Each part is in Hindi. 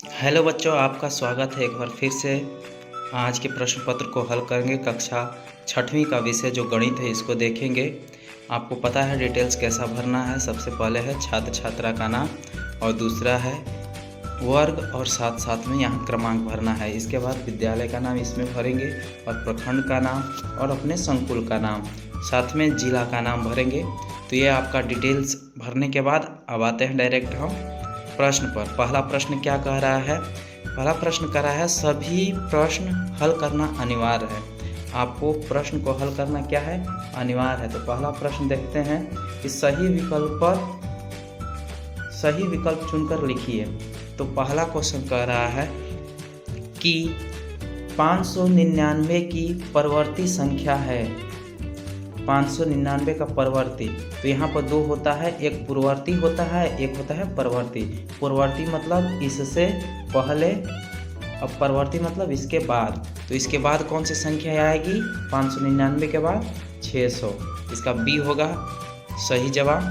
हेलो बच्चों, आपका स्वागत है एक बार फिर से। आज के प्रश्न पत्र को हल करेंगे। कक्षा 6वीं का विषय जो गणित है इसको देखेंगे। आपको पता है डिटेल्स कैसा भरना है। सबसे पहले है छात्र छात्रा का नाम और दूसरा है वर्ग और साथ साथ में यहाँ क्रमांक भरना है। इसके बाद विद्यालय का नाम इसमें भरेंगे और प्रखंड का नाम और अपने संकुल का नाम, साथ में जिला का नाम भरेंगे। तो ये आपका डिटेल्स भरने के बाद अब आते हैं डायरेक्ट हम प्रश्न पर। पहला प्रश्न क्या कह रहा है? पहला प्रश्न कह रहा है सभी प्रश्न हल करना अनिवार्य है। आपको प्रश्न को हल करना क्या है? अनिवार्य है। तो पहला प्रश्न देखते हैं कि सही विकल्प चुनकर लिखिए। तो पहला क्वेश्चन कह रहा है कि 599 की परवर्ती संख्या है। 599 का परवर्ती, तो यहाँ पर दो होता है, एक पूर्ववर्ती होता है, एक होता है परवर्ती। पूर्ववर्ती मतलब इससे पहले और परवर्ती मतलब इसके बाद। तो इसके बाद कौन सी संख्या आएगी? 599 के बाद 600। इसका बी होगा सही जवाब।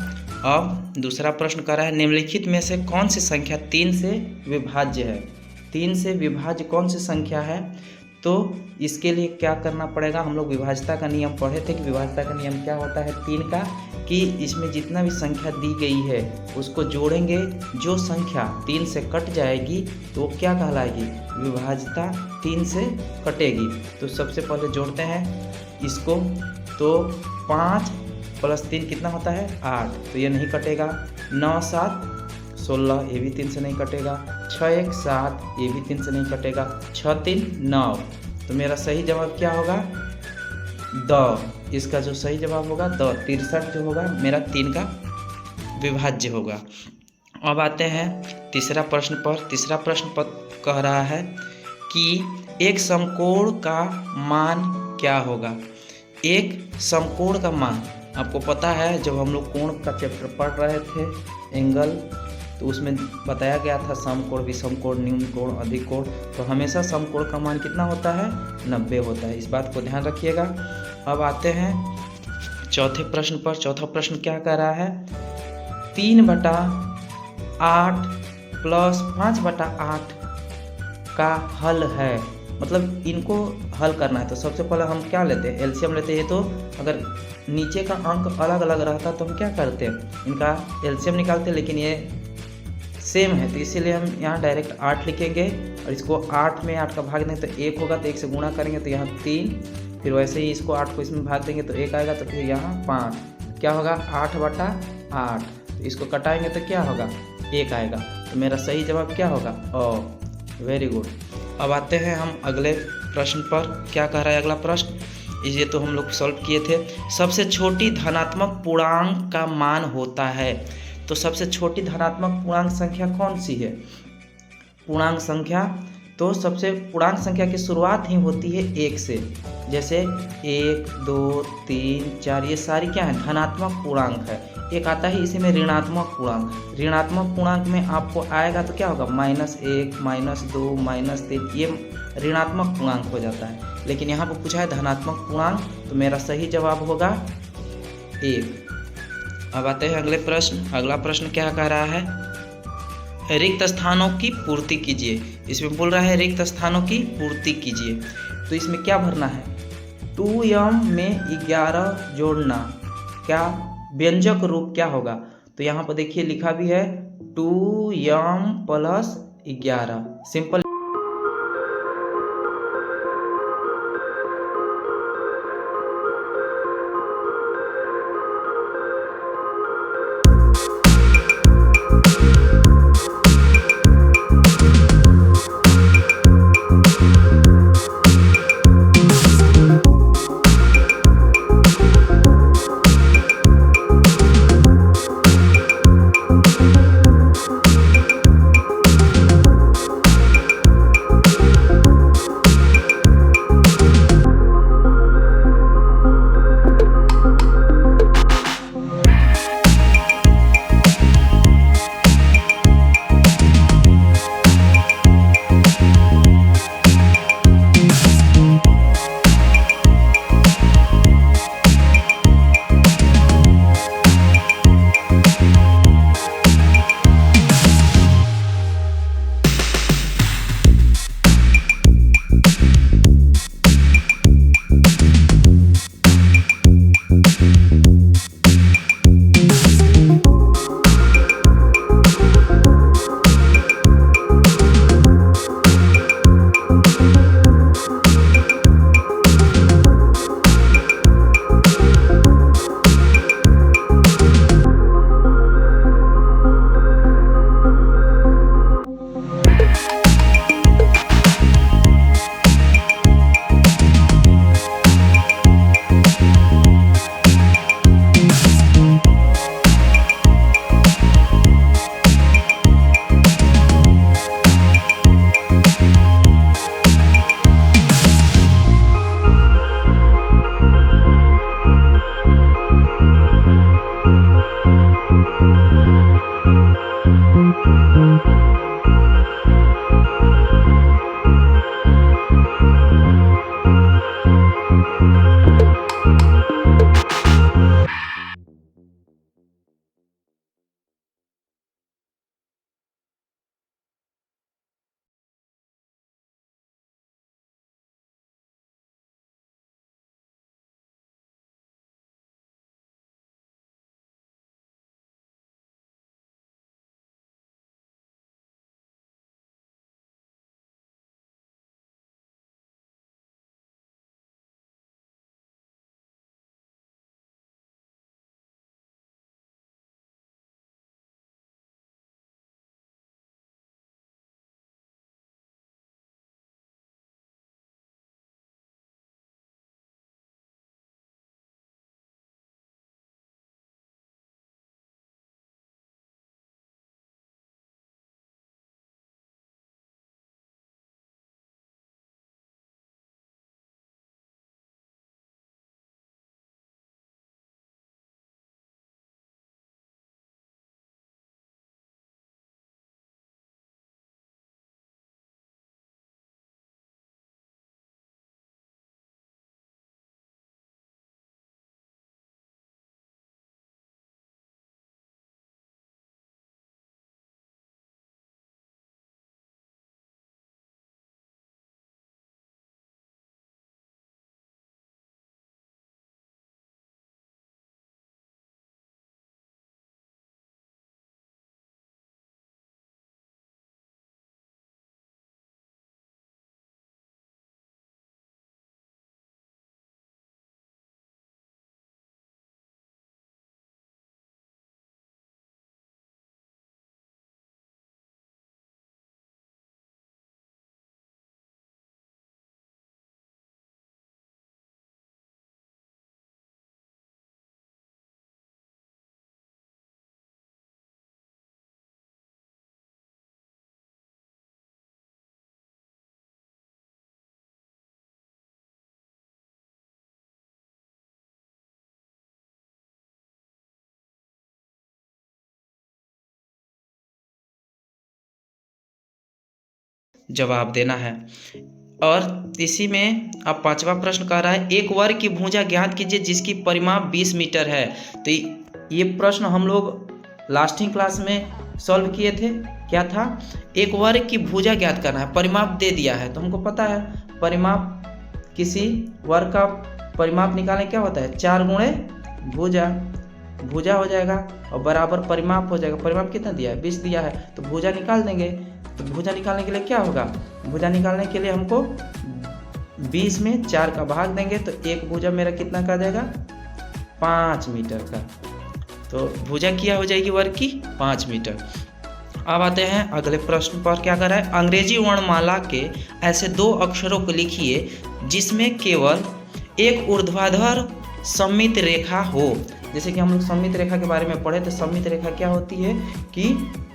अब दूसरा प्रश्न कर रहा है निम्नलिखित में से कौन सी संख्या 3 से विभाज्य है? 3 से विभाज्य कौन सी संख्या है? तो इसके लिए क्या करना पड़ेगा? हम लोग विभाज्यता का नियम पढ़े थे कि विभाज्यता का नियम क्या होता है 3 का, कि इसमें जितना भी संख्या दी गई है उसको जोड़ेंगे। जो संख्या 3 से कट जाएगी तो वो क्या कहलाएगी? विभाज्यता 3 से कटेगी। तो सबसे पहले जोड़ते हैं इसको। तो 5 + 3 कितना होता है? 8। तो ये नहीं कटेगा। 9 × 7 = 16, ये भी 3 से नहीं कटेगा। 6 × 1 = 7, ये भी 3 से नहीं कटेगा। 6 × 3 = 9। तो मेरा सही जवाब क्या होगा? द। इसका जो सही जवाब होगा द। 63 जो होगा मेरा 3 का विभाज्य होगा। अब आते हैं तीसरा प्रश्न पर। तीसरा प्रश्न पर कह रहा है कि एक समकोण का मान क्या होगा? एक समकोण का मान, आपको पता है जब हम लोग कोण का चैप्टर पढ़ रहे थे एंगल, तो उसमें बताया गया था समकोण, विषमकोण, न्यून कोण, अधिक कोण। तो हमेशा समकोण का मान कितना होता है? 90 होता है। इस बात को ध्यान रखिएगा। अब आते हैं चौथे प्रश्न पर। चौथा प्रश्न क्या कह रहा है? 3/8 + 5/8 का हल है। मतलब इनको हल करना है। तो सबसे पहले हम क्या लेते हैं? एलसीएम लेते हैं। तो अगर नीचे का अंक अलग अलग रहता तो हम क्या करते हैं? इनका एलसीएम निकालते, लेकिन ये सेम है तो इसीलिए हम यहाँ डायरेक्ट 8 लिखेंगे और इसको 8 में 8 का भाग देंगे तो 1 होगा, तो 1 से गुणा करेंगे तो यहाँ 3, फिर वैसे ही इसको 8 को इसमें भाग देंगे तो 1 आएगा, तो फिर यहाँ 5। क्या होगा? 8/8। तो इसको कटाएंगे तो क्या होगा? 1 आएगा। तो मेरा सही जवाब क्या होगा? Very good. अब आते हैं हम अगले प्रश्न पर। क्या कह रहा है अगला प्रश्न? ये तो हम लोग सॉल्व किए थे। सबसे छोटी धनात्मक पूर्णांक का मान होता है। तो सबसे छोटी धनात्मक पूर्णांक संख्या कौन सी है? पूर्णांक संख्या, तो सबसे पूर्णांक संख्या की शुरुआत ही होती है 1 से। जैसे 1, 2, 3, 4 ये सारी क्या है? धनात्मक पूर्णांक है। एक आता है इसी में ऋणात्मक पूर्णांक। ऋणात्मक पूर्णांक में आपको आएगा तो क्या होगा? -1, -2, -3, ये ऋणात्मक पूर्णांक हो जाता है। लेकिन यहाँ पर पूछा है धनात्मक पूर्णांक, तो मेरा सही जवाब होगा 1। अब आते हैं अगले प्रश्न। अगला प्रश्न क्या कह रहा है? रिक्त स्थानों की पूर्ति कीजिए। इसमें बोल रहा है रिक्त स्थानों की पूर्ति कीजिए। तो इसमें क्या भरना है? 2m में 11 जोड़ना, क्या व्यंजक रूप क्या होगा? तो यहाँ पर देखिए लिखा भी है 2m + 11। सिंपल। जवाब देना है। और इसी में अब पांचवा प्रश्न कह रहा है, एक वर्ग की भुजा ज्ञात कीजिए जिसकी परिमाप 20 मीटर है। तो ये प्रश्न हम लोग लास्टिंग क्लास में सॉल्व किए थे। क्या था, एक वर्ग की भुजा ज्ञात करना है, परिमाप दे दिया है। तो हमको पता है परिमाप, किसी वर्ग का परिमाप निकालने क्या होता है, 4 गुणे भुजा, भुजा हो जाएगा और बराबर परिमाप हो जाएगा। परिमाप कितना दिया है, 20 दिया है, तो भुजा निकाल देंगे। तो भुजा निकालने के लिए क्या होगा, भुजा निकालने के लिए हमको 20 में 4 का भाग देंगे, तो एक भुजा मेरा कितना का जाएगा, 5 मीटर का। तो भुजा क्या हो जाएगी वर्ग की, 5 मीटर। अब आते हैं अगले प्रश्न पर। क्या कर रहा है, अंग्रेजी वर्णमाला के ऐसे 2 अक्षरों को लिखिए जिसमें केवल एक ऊर्ध्वाधर सममित रेखा हो। जैसे कि हम लोग सममित रेखा के बारे में पढ़े, तो सममित रेखा क्या होती है कि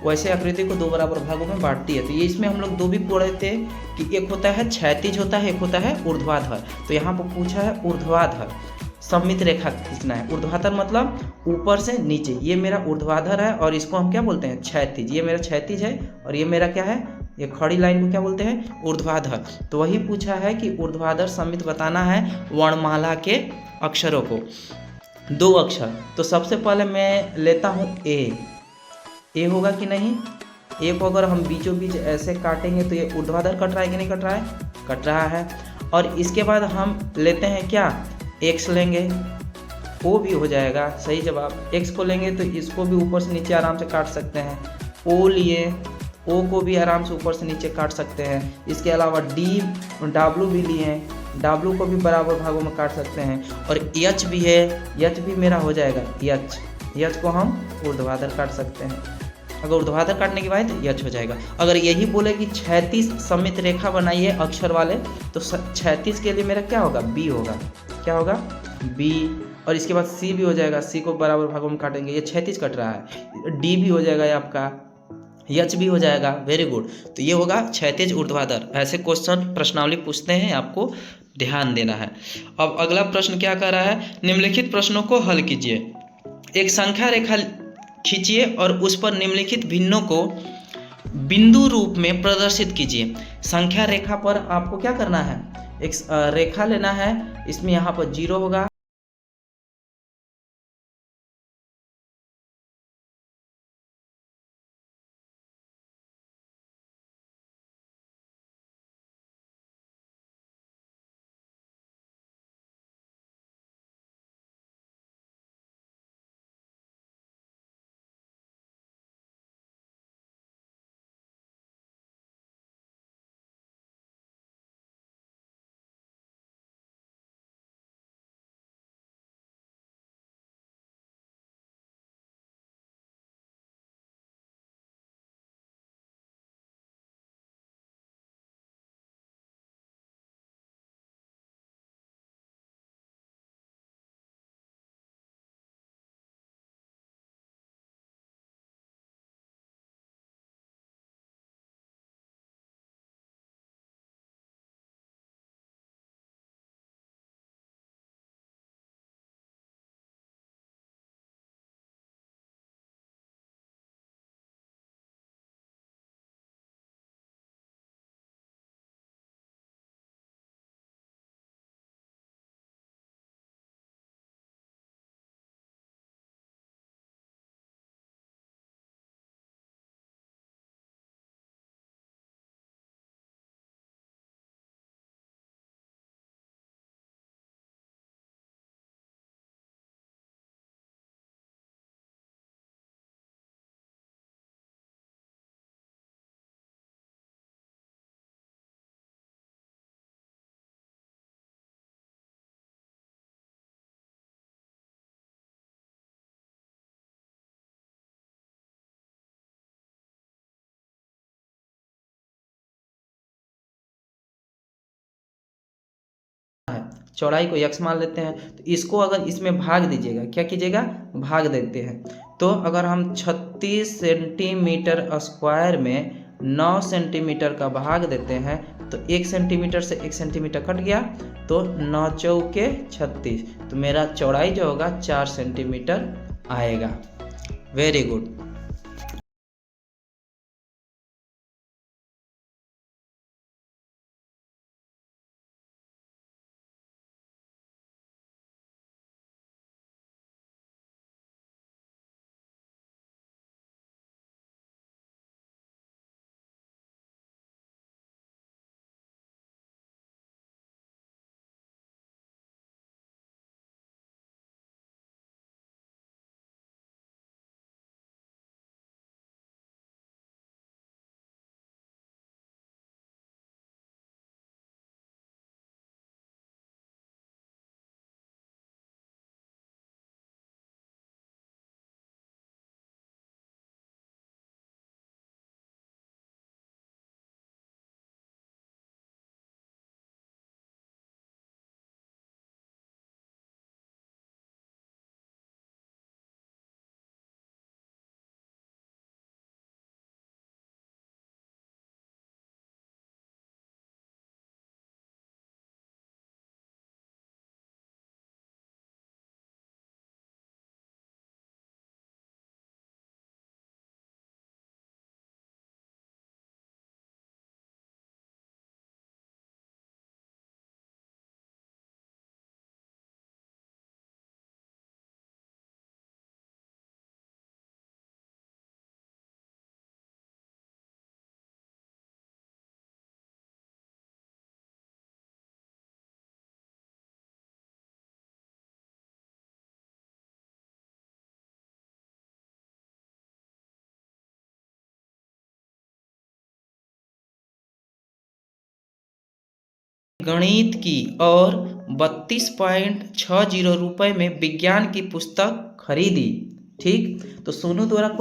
वैसे आकृति को 2 बराबर भागों में बांटती है। तो ये इसमें हम लोग 2 भी पढ़े थे कि एक होता है क्षैतिज होता है, एक होता है ऊर्ध्वाधर। तो यहाँ पर पूछा है ऊर्ध्वाधर सममित रेखा खींचना है। ऊर्ध्वाधर मतलब ऊपर से नीचे, ये मेरा ऊर्ध्वाधर है और इसको हम क्या बोलते हैं, क्षैतिज। ये मेरा क्षैतिज है और ये मेरा क्या है, ये खड़ी लाइन को क्या बोलते हैं, ऊर्ध्वाधर। तो वही पूछा है कि ऊर्ध्वाधर सममित बताना है वर्णमाला के अक्षरों को, 2 अक्षर। तो सबसे पहले मैं लेता हूँ ए होगा कि नहीं, ए को अगर हम बीचों बीच ऐसे काटेंगे तो ये ऊर्ध्वाधर कट रहा है कि नहीं कट रहा है, कट रहा है। और इसके बाद हम लेते हैं क्या, एक्स लेंगे, ओ भी हो जाएगा सही जवाब। एक्स को लेंगे तो इसको भी ऊपर से नीचे आराम से काट सकते हैं। ओ लिए, ओ को भी आराम से ऊपर से नीचे काट सकते हैं। इसके अलावा डी डब्लू भी लिए हैं, डब्लू को भी बराबर भागों में काट सकते हैं। और एच भी है, एच भी मेरा हो जाएगा एच को हम ऊर्ध्वाधर काट सकते हैं। अगर ऊर्ध्वाधर काटने के बाद तो एच हो जाएगा। अगर यही बोले कि क्षैतिज सममित रेखा बनाइए अक्षर वाले, तो क्षैतिज के लिए मेरा क्या होगा, बी होगा। क्या होगा, बी। और इसके बाद सी भी हो जाएगा, सी को बराबर भागों में काटेंगे, ये क्षैतिज कट रहा है। डी भी हो जाएगा ये आपका, एच भी हो जाएगा, वेरी गुड। तो ये होगा क्षैतिज ऊर्ध्वाधर। ऐसे क्वेश्चन प्रश्नावली पूछते हैं, आपको ध्यान देना है। अब अगला प्रश्न क्या कर रहा है, निम्नलिखित प्रश्नों को हल कीजिए। एक संख्या रेखा खींचिए और उस पर निम्नलिखित भिन्नों को बिंदु रूप में प्रदर्शित कीजिए। संख्या रेखा पर आपको क्या करना है, एक रेखा लेना है, इसमें यहाँ पर 0 होगा, चौड़ाई को x मान लेते हैं। तो इसको अगर इसमें भाग दीजिएगा, क्या कीजिएगा, भाग देते हैं। तो अगर हम 36 सेंटीमीटर स्क्वायर में 9 सेंटीमीटर का भाग देते हैं, तो 1 सेंटीमीटर से 1 सेंटीमीटर कट गया, तो 9 चौके 36, तो मेरा चौड़ाई जो होगा 4 सेंटीमीटर आएगा। Very good. गणित की और 32.60 रुपये में विज्ञान की पुस्तक खरीदी। ठीक, तो सोनू द्वारा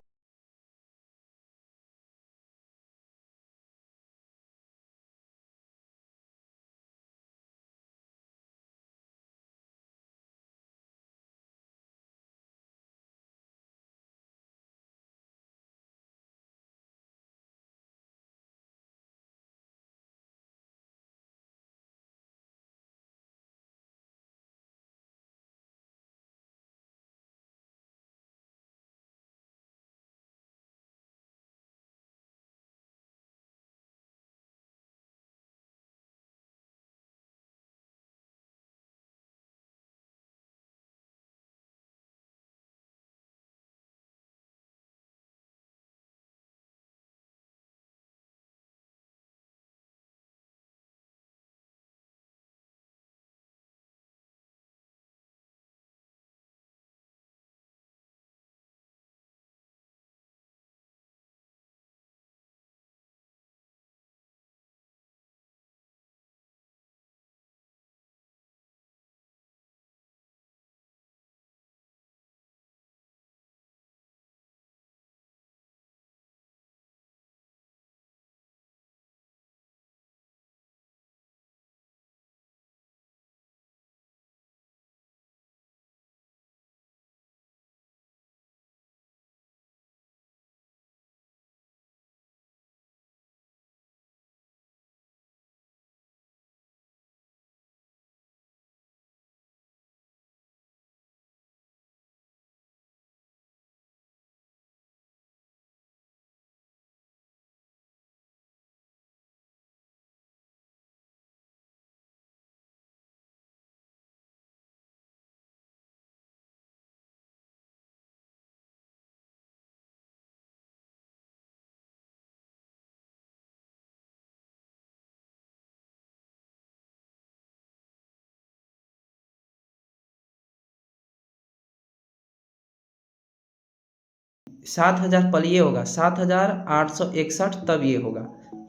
7,000 पल ये होगा 7,861, तब ये होगा।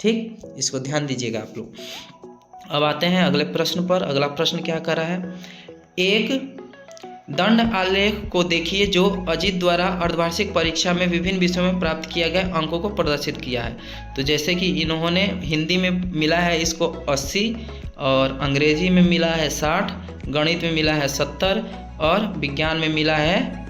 ठीक, इसको ध्यान दीजिएगा आप लोग। अब आते हैं अगले प्रश्न पर। अगला प्रश्न क्या कर रहा है, एक दंड आलेख को देखिए जो अजीत द्वारा अर्धवार्षिक परीक्षा में विभिन्न विषयों में प्राप्त किया गए अंकों को प्रदर्शित किया है। तो जैसे कि इन्होंने हिंदी में मिला है इसको 80, और अंग्रेजी में मिला है 60, गणित में मिला है 70, और विज्ञान में मिला है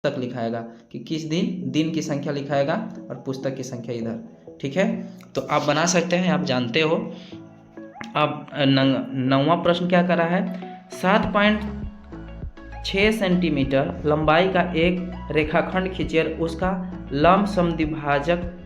तक लिखाएगा कि किस दिन की संख्या लिखाएगा और पुस्तक की संख्या इधर। ठीक है, तो आप बना सकते हैं, आप जानते हो। अब 9वां प्रश्न क्या कर रहा है, 7.6 सेंटीमीटर लंबाई का एक रेखाखंड खींचिए, उसका लंब समद्विभाजक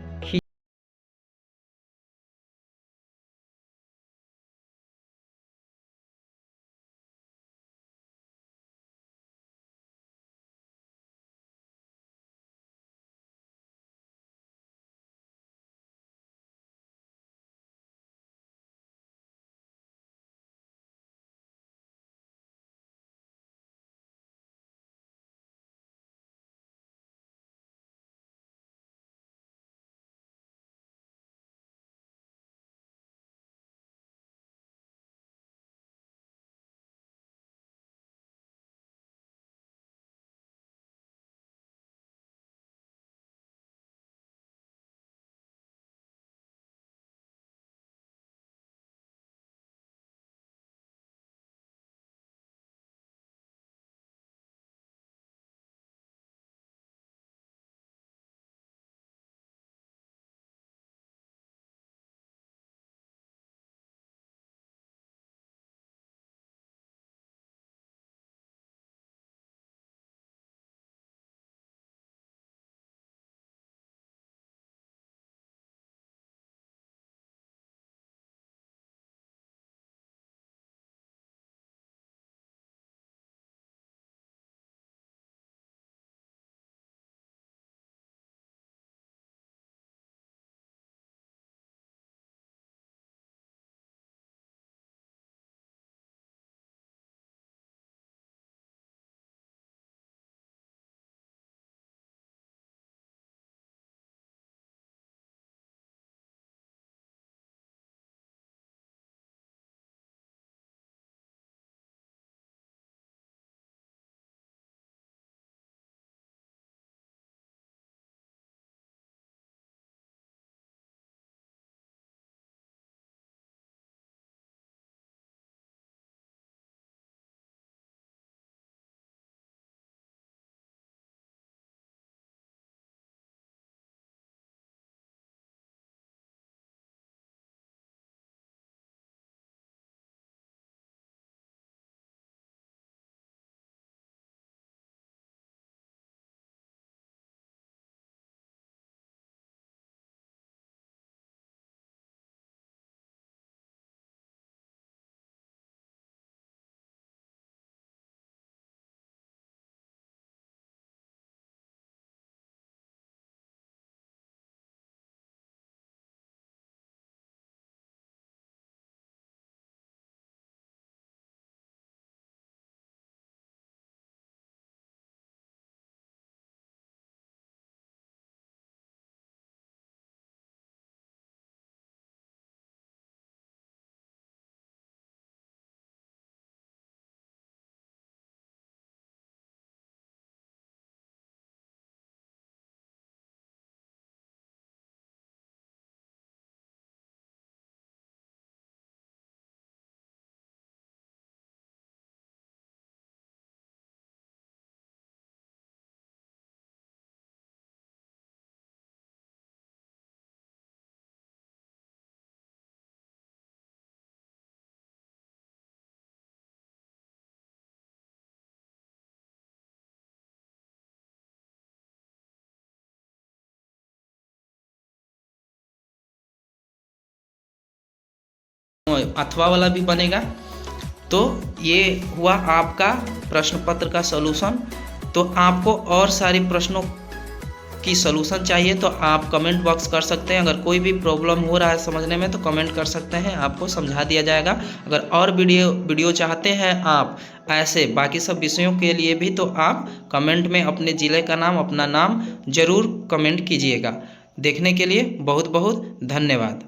अथवा वाला भी बनेगा। तो ये हुआ आपका प्रश्न पत्र का सॉल्यूशन। तो आपको और सारी प्रश्नों की सॉल्यूशन चाहिए तो आप कमेंट बॉक्स कर सकते हैं। अगर कोई भी प्रॉब्लम हो रहा है समझने में तो कमेंट कर सकते हैं, आपको समझा दिया जाएगा। अगर और वीडियो चाहते हैं आप ऐसे बाकी सब विषयों के लिए भी, तो आप कमेंट में अपने ज़िले का नाम, अपना नाम ज़रूर कमेंट कीजिएगा। देखने के लिए बहुत बहुत धन्यवाद।